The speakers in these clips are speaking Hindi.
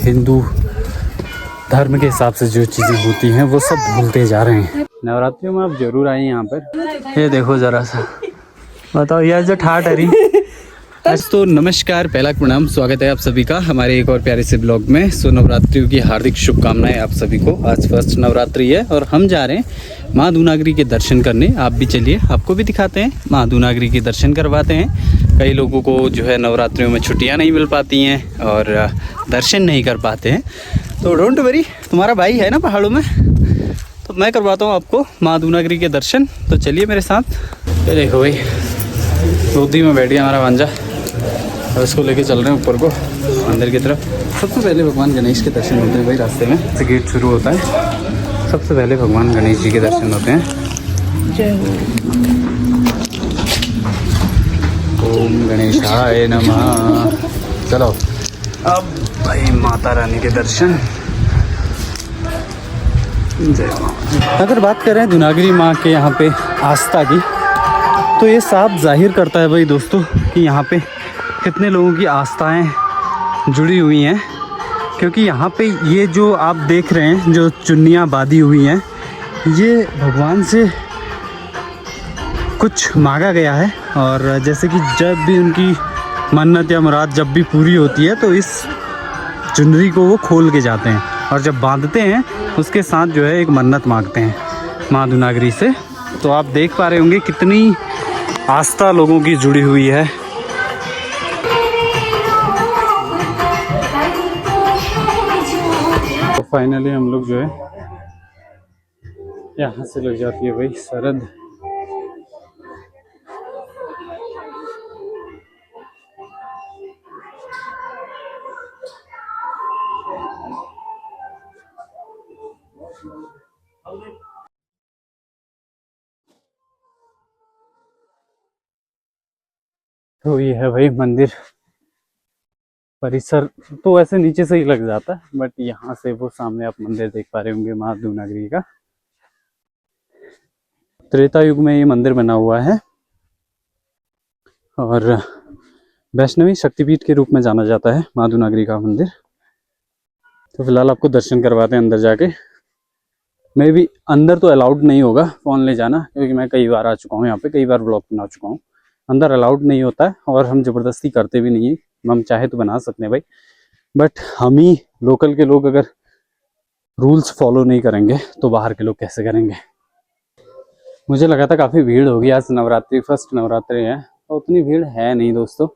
हिंदू धर्म के हिसाब से जो चीज़ें होती हैं वो सब भूलते जा रहे हैं। नवरात्रियों में आप जरूर आइए यहाँ पर। ये देखो ज़रा सा, बताओ यार जो ठाठ है रही। तो नमस्कार, पहला प्रणाम, स्वागत है आप सभी का हमारे एक और प्यारे से ब्लॉग में। सो नवरात्रियों की हार्दिक शुभकामनाएं आप सभी को। आज फर्स्ट नवरात्रि है और हम जा रहे हैं माँ दूनागरी के दर्शन करने। आप भी चलिए, आपको भी दिखाते हैं, माँ दूनागरी के दर्शन करवाते हैं। कई लोगों को जो है नवरात्रियों में छुट्टियाँ नहीं मिल पाती हैं और दर्शन नहीं कर पाते हैं, तो डोंट वरी, तुम्हारा भाई है ना पहाड़ों में, तो मैं करवाता हूँ आपको माँ दूनागरी के दर्शन। तो चलिए मेरे साथ। ये देखो भाई, गोदी में बैठ गया हमारा भांजा और उसको लेके चल रहे हैं ऊपर को, मंदिर की तरफ। सबसे पहले भगवान गणेश के दर्शन होते हैं भाई, रास्ते में से गेट शुरू होता है, सबसे पहले भगवान गणेश जी के दर्शन होते हैं। जय हो। ओम गणेशाय नमः। चलो अब भाई माता रानी के दर्शन। जय मां। अगर बात करें दूनागरी माँ के यहाँ पे आस्था की, तो ये साफ जाहिर करता है भाई दोस्तों कि यहाँ पे कितने लोगों की आस्थाएं जुड़ी हुई हैं। क्योंकि यहाँ पे ये जो आप देख रहे हैं, जो चुन्नियाँ बांधी हुई हैं, ये भगवान से कुछ मांगा गया है। और जैसे कि जब भी उनकी मन्नत या मुराद जब भी पूरी होती है तो इस चुनरी को वो खोल के जाते हैं और जब बांधते हैं उसके साथ जो है एक मन्नत मांगते हैं माँ दूनागरी से। तो आप देख पा रहे होंगे कितनी आस्था लोगों की जुड़ी हुई है। तो फाइनली हम लोग जो है यहाँ से लग जाती है भाई सरद। तो ये है भाई मंदिर परिसर। तो वैसे नीचे से ही लग जाता है, बट यहाँ से वो सामने आप मंदिर देख पा रहे होंगे माँ दूनागरी का। त्रेता युग में ये मंदिर बना हुआ है और वैष्णवी शक्तिपीठ के रूप में जाना जाता है माँ दूनागरी का मंदिर। तो फिलहाल आपको दर्शन करवाते हैं अंदर जाके। मैं भी अंदर तो अलाउड नहीं होगा फ़ोन ले जाना, क्योंकि मैं कई बार आ चुका हूँ यहाँ पे, कई बार ब्लॉग बना चुका हूँ। अंदर अलाउड नहीं होता है और हम ज़बरदस्ती करते भी नहीं है। हम चाहे तो बना सकते हैं भाई, बट हम ही लोकल के लोग अगर रूल्स फॉलो नहीं करेंगे तो बाहर के लोग कैसे करेंगे। मुझे लगा था काफ़ी भीड़ होगी, आज नवरात्रि, फर्स्ट नवरात्रि है, तो उतनी भीड़ है नहीं दोस्तों।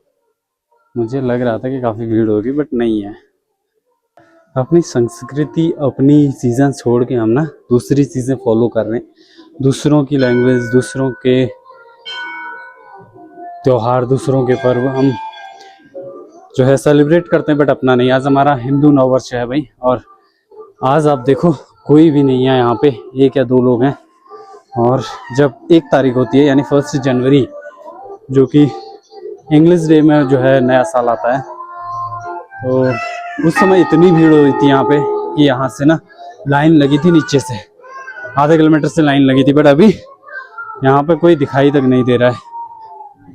मुझे लग रहा था कि काफ़ी भीड़ होगी, बट नहीं है। अपनी संस्कृति, अपनी चीज़ें छोड़ के हम ना दूसरी चीज़ें फॉलो कर रहे हैं। दूसरों की लैंग्वेज, दूसरों के त्योहार, दूसरों के पर्व हम जो है सेलिब्रेट करते हैं, बट अपना नहीं। आज हमारा हिंदू नव वर्ष है भाई, और आज आप देखो कोई भी नहीं है यहाँ पे, 1 या 2 लोग हैं। और जब 1 तारीख होती है यानी 1 जनवरी, जो कि इंग्लिश डे में जो है नया साल आता है, तो उस समय इतनी भीड़ हुई थी यहाँ पे कि यहाँ से ना लाइन लगी थी, नीचे से आधे किलोमीटर से लाइन लगी थी। बट अभी यहाँ पे कोई दिखाई तक नहीं दे रहा है।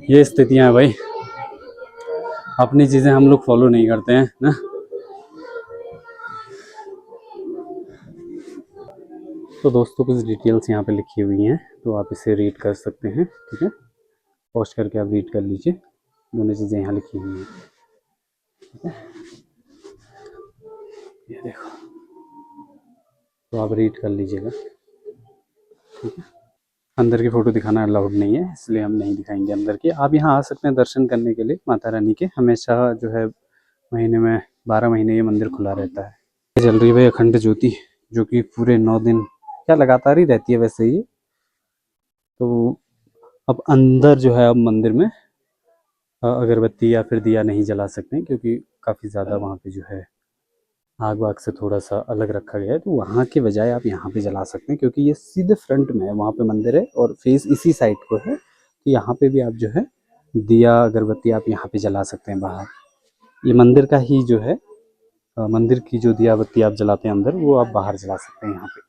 ये स्थितियाँ हैं भाई, अपनी चीज़ें हम लोग फॉलो नहीं करते हैं ना। तो दोस्तों कुछ डिटेल्स यहाँ पे लिखी हुई हैं, तो आप इसे रीड कर सकते हैं, ठीक है। पोस्ट करके आप रीड कर लीजिए, दोनों चीज़ें यहाँ लिखी हुई हैं, ठीक है। ये देखो, तो आप रीड कर लीजिएगा, ठीक है। अंदर की फ़ोटो दिखाना अलाउड नहीं है, इसलिए हम नहीं दिखाएंगे अंदर की। आप यहाँ आ सकते हैं दर्शन करने के लिए माता रानी के। हमेशा जो है महीने में 12 महीने ये मंदिर खुला रहता है। चल रही है भाई अखंड ज्योति, जो कि पूरे 9 दिन क्या लगातार ही रहती है वैसे ही। तो अब अंदर जो है अब मंदिर में अगरबत्ती या फिर दिया नहीं जला सकते हैं, क्योंकि काफ़ी ज़्यादा वहाँ पे जो है आग वाग से थोड़ा सा अलग रखा गया है। तो वहाँ के बजाय आप यहाँ पे जला सकते हैं, क्योंकि ये सीधे फ्रंट में है, वहाँ पे मंदिर है और फेस इसी साइड को है। तो यहाँ पे भी आप जो है दिया अगरबत्ती आप यहाँ पे जला सकते हैं बाहर। ये मंदिर का ही जो है मंदिर की जो दिया बत्ती आप जलाते हैं अंदर, वो आप बाहर जला सकते हैं यहाँ पे।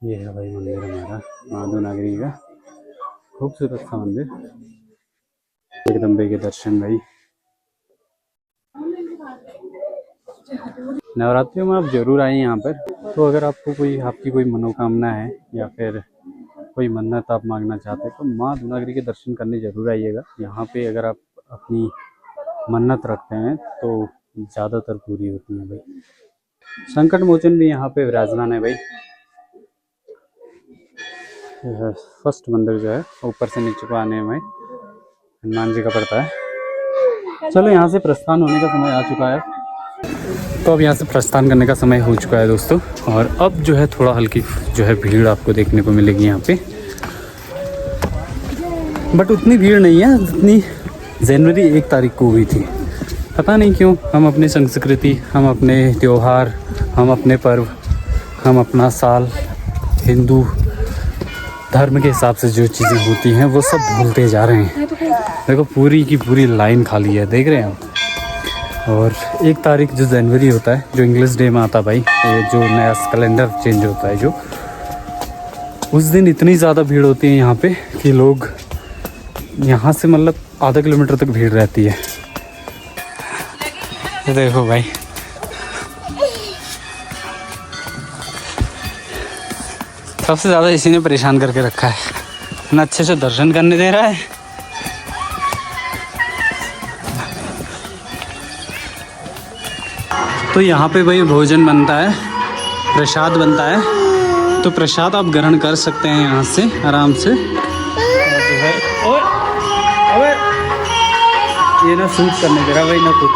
ये है भाई मंदिर हमारा माँ दूनागरी का, खूबसूरत सा मंदिर। जगदम्बे के दर्शन भाई। नवरात्रियों में आप जरूर आइए यहाँ पर। तो अगर आपको आपकी कोई मनोकामना है या फिर कोई मन्नत आप मांगना चाहते हैं तो माँ धूनागिरी के दर्शन करने जरूर आइएगा। यहाँ पे अगर आप अपनी मन्नत रखते हैं तो ज़्यादातर पूरी होती है भाई। संकट मोचन भी यहाँ पे विराजमान है भाई। फर्स्ट मंदिर जो है ऊपर से नीचे को आने में हनुमान जी का पड़ता है। चलो यहाँ से प्रस्थान होने का समय आ चुका है। तो अब यहाँ से प्रस्थान करने का समय हो चुका है दोस्तों। और अब जो है थोड़ा हल्की जो है भीड़ आपको देखने को मिलेगी यहाँ पे, बट उतनी भीड़ नहीं है जितनी जनवरी 1 तारीख को हुई थी। पता नहीं क्यों हम अपनी संस्कृति, हम अपने त्यौहार, हम अपने पर्व, हम अपना साल, हिंदू धर्म के हिसाब से जो चीज़ें होती हैं वो सब भूलते जा रहे हैं। देखो पूरी की पूरी लाइन खाली है, देख रहे हैं आप। और 1 तारीख जो जनवरी होता है, जो इंग्लिश डे में आता है भाई, जो नया कैलेंडर चेंज होता है, जो उस दिन इतनी ज़्यादा भीड़ होती है यहाँ पे कि लोग यहाँ से मतलब आधा किलोमीटर तक भीड़ रहती है। देखो भाई सबसे ज़्यादा इसी ने परेशान करके रखा है, ना अच्छे से दर्शन करने दे रहा है। तो यहाँ पे भाई भोजन बनता है, प्रसाद बनता है। तो प्रसाद आप ग्रहण कर सकते हैं यहाँ से आराम से। और जो है ओए ये ना सूट करने दे रहा भाई, ना कुछ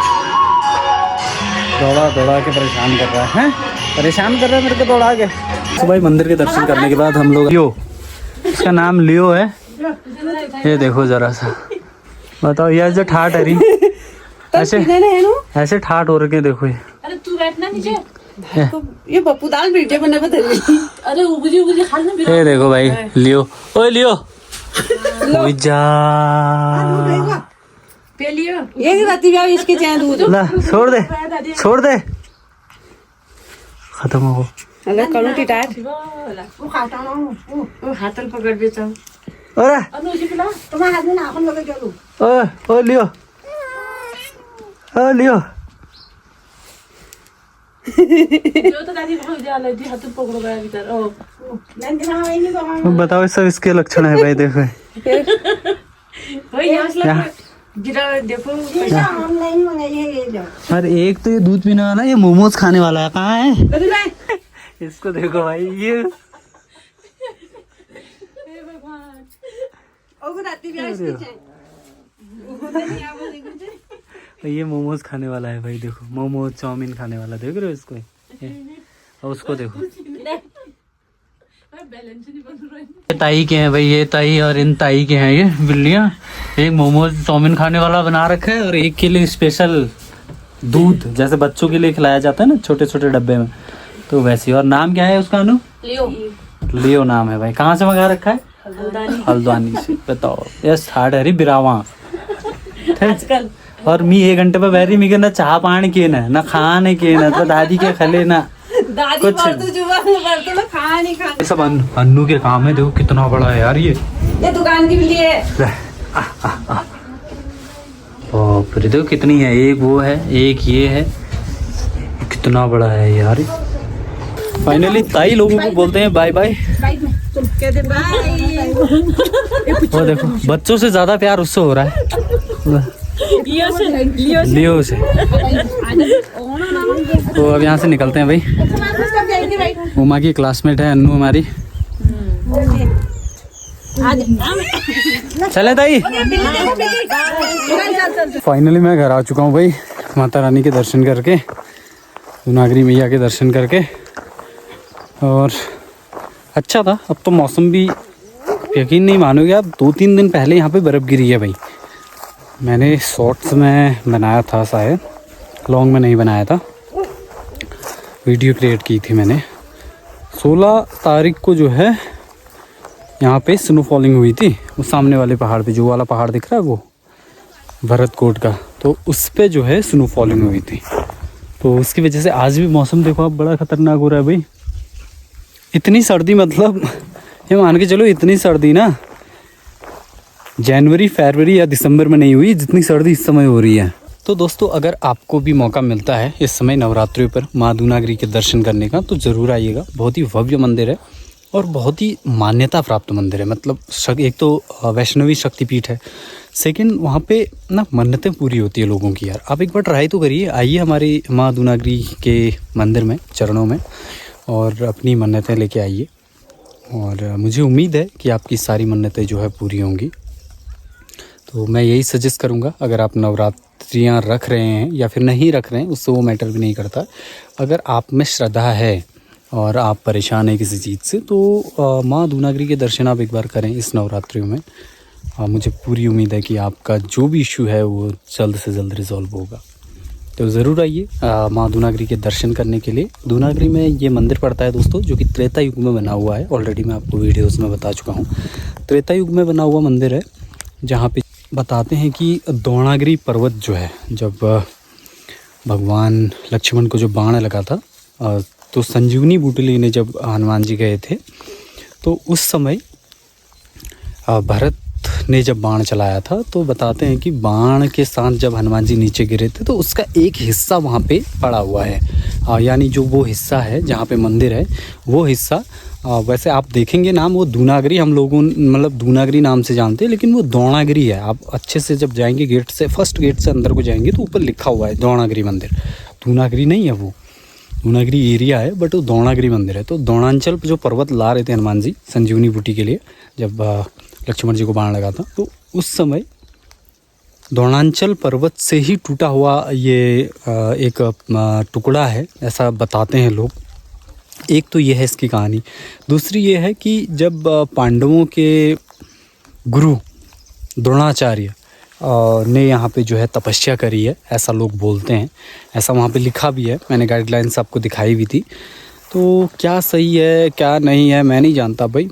दौड़ा दौड़ा के परेशान कर रहा है, परेशान कर रहा है मेरे को दौड़ा के। तो भाई मंदिर के दर्शन करने के बाद हम लोग लियो, इसका नाम लियो है। ये देखो जरा सा, बताओ यार जो ठाट है रही ऐसे ठाट हो रखे, देखो ये। अरे तू बैठना नीचे। ये पप्पू दाल वीडियो बनने बता रही। अरे उगजी उगजी खाल में। ये देखो भाई लियो, ओए लियो जा पे लियो। ये राती भी इसके चाहे दूध ना, छोड़ दे छोड़ दे, खत्म हो। अगर करो टिटाट वो खाता ना वो हाथल पकड़ बेचा। अरे अनुजी पिला तुम्हारे हाथ में नाखून लगे चलो। ओए ओए लियो, ओ लियो। जो तो दादी भाग जा ले दी, हाथ पकड़ो गया भीतर। ओ नहीं दिना वही नहीं तो बताओ सब इसके लक्षण है भाई। देखो वही हौसला गिरा देखो पैसा हम नहीं मंगाइए ये जाओ। अरे एक तो ये दूध पीने वाला, ये मोमोज खाने वाला है, कहाँ है? इसको देखो भाई, ये ये मोमोज खाने वाला है भाई। देखो मोमोज चाउमीन खाने वाला, देख रहे हो इसको? और उसको देखो, ताई के हैं भाई ये, ताई और इन ताई के हैं ये बिल्लियाँ। एक मोमोज चाउमीन खाने वाला बना रखा है और एक के लिए स्पेशल दूध, जैसे बच्चों के लिए खिलाया जाता है ना छोटे छोटे डब्बे में, तो वैसे। और नाम क्या है उसका अनु? लियो। लियो नाम है भाई। कहाँ से मंगा रखा है? हल्द्वानी से। बताओ यस हार्ड हरी बिरावा आजकल। और मी 1 घंटे पे बैरी मी के ना चाह पानी के ना खाने के ना, तो दादी के खले ना दादी कुछ तो खा नहीं खा। सब अन्नू के काम है। देखो कितना बड़ा है यार ये दुकान की बिल्ली है। फिर देखो कितनी है, एक वो है एक ये है, कितना बड़ा है यार। फाइनली ताई लोगों को बोलते हैं बाय बाय। वो देखो बच्चों से ज्यादा प्यार उससे हो रहा है, लियो से। तो अब यहाँ से निकलते हैं भाई। उमा की क्लासमेट है अन्नू हमारी। चले ताई। फाइनली मैं घर आ चुका हूँ भाई, माता रानी के दर्शन करके, धूनागिरी मैया के दर्शन करके। और अच्छा था। अब तो मौसम भी, यकीन नहीं मानोगे आप, 2-3 दिन पहले यहाँ पे बर्फ़ गिरी है भाई। मैंने शॉर्ट्स में बनाया था, शायद लॉन्ग में नहीं बनाया था, वीडियो क्रिएट की थी मैंने। 16 तारीख को जो है यहाँ पे स्नोफॉलिंग हुई थी, उस सामने वाले पहाड़ पे, जो वाला पहाड़ दिख रहा है वो भरतकोट का, तो उस पे जो है स्नोफॉलिंग हुई थी। तो उसकी वजह से आज भी मौसम देखो आप बड़ा ख़तरनाक हो रहा है भाई। इतनी सर्दी, मतलब ये मान के चलो इतनी सर्दी ना जनवरी, फरवरी या दिसंबर में नहीं हुई जितनी सर्दी इस समय हो रही है। तो दोस्तों अगर आपको भी मौका मिलता है इस समय नवरात्रि पर माँ दूनागिरी के दर्शन करने का तो ज़रूर आइएगा। बहुत ही भव्य मंदिर है और बहुत ही मान्यता प्राप्त मंदिर है। मतलब एक तो वैष्णवी शक्तिपीठ है, सेकंड वहाँ पे ना मन्नतें पूरी होती है लोगों की। यार आप एक बार ट्राई तो करिए, आइए हमारी माँ दूनागिरी के मंदिर में, चरणों में, और अपनी मन्नतें लेके आइए। और मुझे उम्मीद है कि आपकी सारी मन्नतें जो है पूरी होंगी। तो मैं यही सजेस्ट करूँगा, अगर आप नवरात्रियाँ रख रहे हैं या फिर नहीं रख रहे हैं उससे वो मैटर भी नहीं करता। अगर आप में श्रद्धा है और आप परेशान हैं किसी चीज़ से तो माँ दूनागिरी के दर्शन आप एक बार करें इस नवरात्रियों में। मुझे पूरी उम्मीद है कि आपका जो भी इशू है वो जल्द से जल्द रिजॉल्व होगा। तो ज़रूर आइए माँ दूनागिरी के दर्शन करने के लिए। दूनागिरी में ये मंदिर पड़ता है दोस्तों, जो कि त्रेता युग में बना हुआ है। ऑलरेडी मैं आपको वीडियोज़ में बता चुका हूँ। त्रेता युग में बना हुआ मंदिर है, जहाँ पे बताते हैं कि द्रोणागिरी पर्वत जो है, जब भगवान लक्ष्मण को जो बाण लगा था तो संजीवनी बूटी लेने जब हनुमान जी गए थे तो उस समय भरत ने जब बाण चलाया था तो बताते हैं कि बाण के साथ जब हनुमान जी नीचे गिरे थे तो उसका एक हिस्सा वहाँ पे पड़ा हुआ है। यानी जो वो हिस्सा है जहाँ पे मंदिर है वो हिस्सा, वैसे आप देखेंगे नाम वो दूनागिरी, हम लोगों मतलब दूनागिरी नाम से जानते हैं, लेकिन वो द्रोणागिरी है। आप अच्छे से जब जाएंगे गेट से, फर्स्ट गेट से अंदर को जाएंगे तो ऊपर लिखा हुआ है द्रोणागिरी मंदिर। दूनागिरी नहीं है वो, दूनागिरी एरिया है, बट वो द्रोणागिरी मंदिर है। तो द्रोणांचल जो पर्वत ला रहे थे हनुमान जी संजीवनी बूटी के लिए, जब लक्ष्मण जी को बाण लगा था, तो उस समय द्रोणांचल पर्वत से ही टूटा हुआ ये एक टुकड़ा है, ऐसा बताते हैं लोग। एक तो ये है इसकी कहानी। दूसरी ये है कि जब पांडवों के गुरु द्रोणाचार्य ने यहाँ पे जो है तपस्या करी है, ऐसा लोग बोलते हैं, ऐसा वहाँ पे लिखा भी है। मैंने गाइडलाइंस आपको दिखाई भी थी। तो क्या सही है क्या नहीं है मैं नहीं जानता भाई,